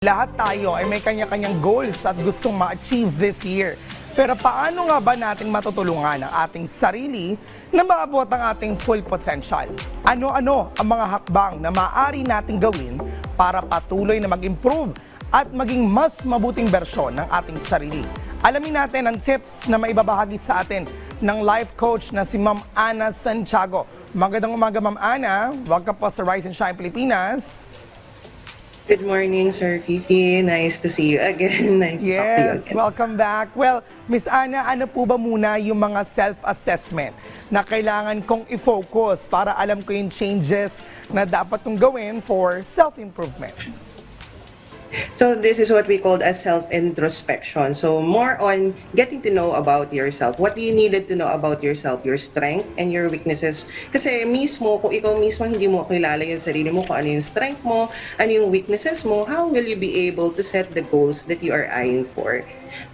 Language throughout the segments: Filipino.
Lahat tayo ay may kanya-kanyang goals at gustong ma-achieve this year. Pero paano nga ba natin matutulungan ang ating sarili na maabot ang ating full potential? Ano-ano ang mga hakbang na maaari nating gawin para patuloy na mag-improve at maging mas mabuting bersyon ng ating sarili? Alamin natin ang tips na maibabahagi sa atin ng life coach na si Ma'am Ana Santiago. Magandang umaga, Ma'am Ana. Welcome po sa Rise and Shine Pilipinas. Good morning, Sir Fifi. Nice to see you again. Nice to talk to you Yes, again. welcome back. Well, Miss Ana, ano po ba muna yung mga self-assessment na kailangan kong i-focus para alam ko yung changes na dapat kong gawin for self-improvement? So this is what we call as self-introspection. So more on getting to know about yourself. What do you needed to know about yourself? Your strength and your weaknesses. Kasi mismo, kung ikaw mismo hindi mo kilala yung sarili mo, kung ano yung strength mo, ano yung weaknesses mo, how will you be able to set the goals that you are eyeing for?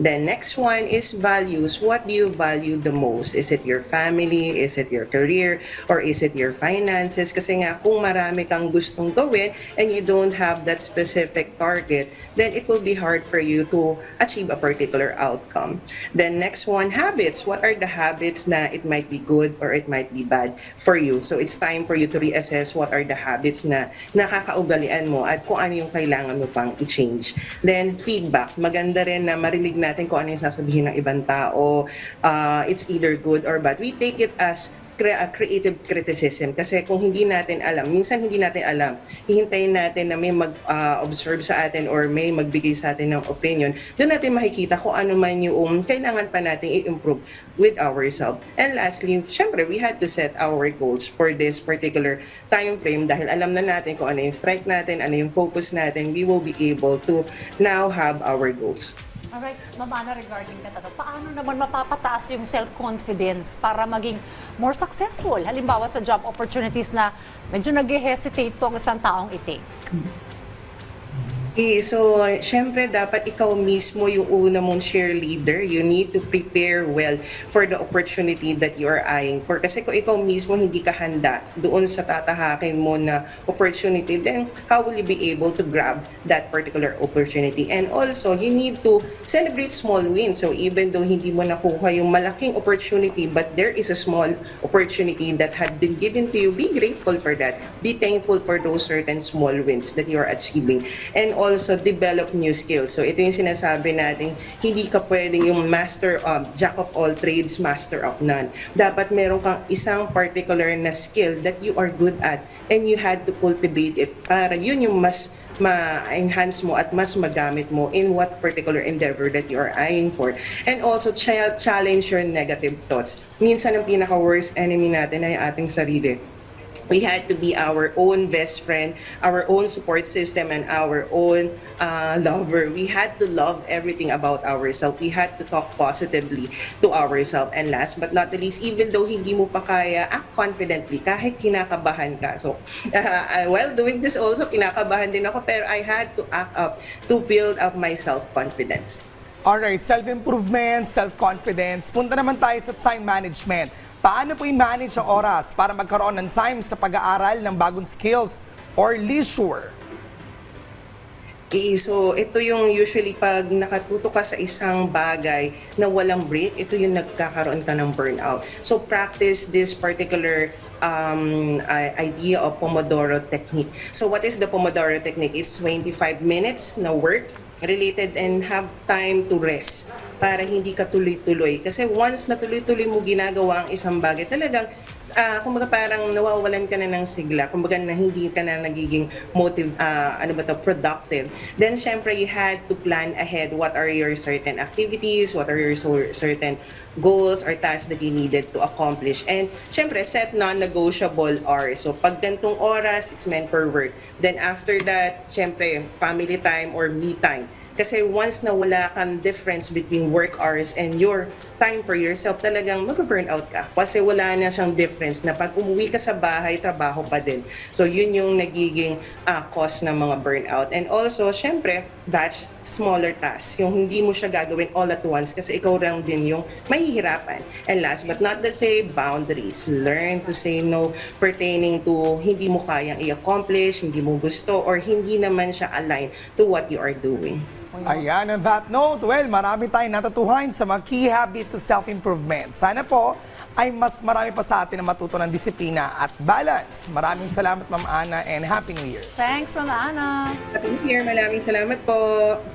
The next one is values. What do you value the most? Is it your family? Is it your career? Or is it your finances? Kasi nga, kung marami kang gustong gawin and you don't have that specific target, then it will be hard for you to achieve a particular outcome. Then next one, habits. What are the habits na it might be good or it might be bad for you? So it's time for you to reassess what are the habits na nakakaugalian mo at kung ano yung kailangan mo pang i-change. Then feedback. Maganda rin na marinig natin kung ano yung sasabihin ng ibang tao. It's either good or bad. We take it as creative criticism kasi kung hindi natin alam, minsan hindi natin alam, hihintayin natin na may mag-observe sa atin or may magbigay sa atin ng opinion, doon natin makikita kung ano man yung kailangan pa natin i-improve with ourselves. And lastly, syempre, we had to set our goals for this particular time frame dahil alam na natin kung ano yung strike natin, ano yung focus natin, we will be able to now have our goals. Alright, Ma'am Ana, regarding that, paano naman mapapataas yung self-confidence para maging more successful? Halimbawa sa job opportunities na medyo nag-hesitate po ang isang taong i-take. Okay, so syempre dapat ikaw mismo yung una mong cheerleader. You need to prepare well for the opportunity that you are eyeing for. Kasi kung ikaw mismo hindi ka handa doon sa tatahakin mo na opportunity, then how will you be able to grab that particular opportunity? And also, you need to celebrate small wins. So even though hindi mo nakuha yung malaking opportunity, but there is a small opportunity that had been given to you, be grateful for that. Be thankful for those certain small wins that you are achieving. And also develop new skills. So ito yung sinasabi natin, hindi ka pwedeng yung master of, jack of all trades, master of none. Dapat meron kang isang particular na skill that you are good at and you had to cultivate it para yun yung mas ma-enhance mo at mas magamit mo in what particular endeavor that you are eyeing for. And also challenge your negative thoughts. Minsan ang pinaka-worst enemy natin ay ating sarili. We had to be our own best friend, our own support system, and our own lover. We had to love everything about ourselves. We had to talk positively to ourselves. And last but not the least, even though hindi mo pa kaya, act confidently kahit kinakabahan ka. So, while doing this also, kinakabahan din ako, pero I had to act up to build up my self-confidence. Alright, self-improvement, self-confidence. Punta naman tayo sa time management. Paano po i-manage ang oras para magkaroon ng time sa pag-aaral ng bagong skills or leisure? Okay, so ito yung usually pag nakatuto ka sa isang bagay na walang break, ito yung nagkakaroon ka ng burnout. So practice this particular idea of Pomodoro technique. So what is the Pomodoro technique? It's 25 minutes na work related and have time to rest para hindi ka tuloy-tuloy. Kasi once na tuloy-tuloy mo ginagawa ang isang bagay, talagang kumbaga parang nawawalan ka na ng sigla, kumbaga na hindi ka na nagiging productive. Then syempre you had to plan ahead what are your certain activities, what are your certain goals or tasks that you needed to accomplish. And syempre set non-negotiable hours. So pag gantong oras, it's meant for work. Then after that, syempre family time or me time. Kasi once na wala kang difference between work hours and your time for yourself, talagang mag-burn out ka. Kasi wala na siyang difference na pag umuwi ka sa bahay, trabaho pa din. So yun yung nagiging cause ng mga burnout. And also, syempre, batch smaller tasks, yung hindi mo siya gagawin all at once kasi ikaw lang din yung mahihirapan. And last but not to say, boundaries. Learn to say no pertaining to hindi mo kayang i-accomplish, hindi mo gusto, or hindi naman siya align to what you are doing. Ayan, on that note, well, marami tayong natutuhan sa mga key habit to self-improvement. Sana po ay mas marami pa sa atin na matuto ng disiplina at balance. Maraming salamat, Ma'am Ana, and Happy New Year. Thanks, Mama Ana. Happy New Year, maraming salamat po.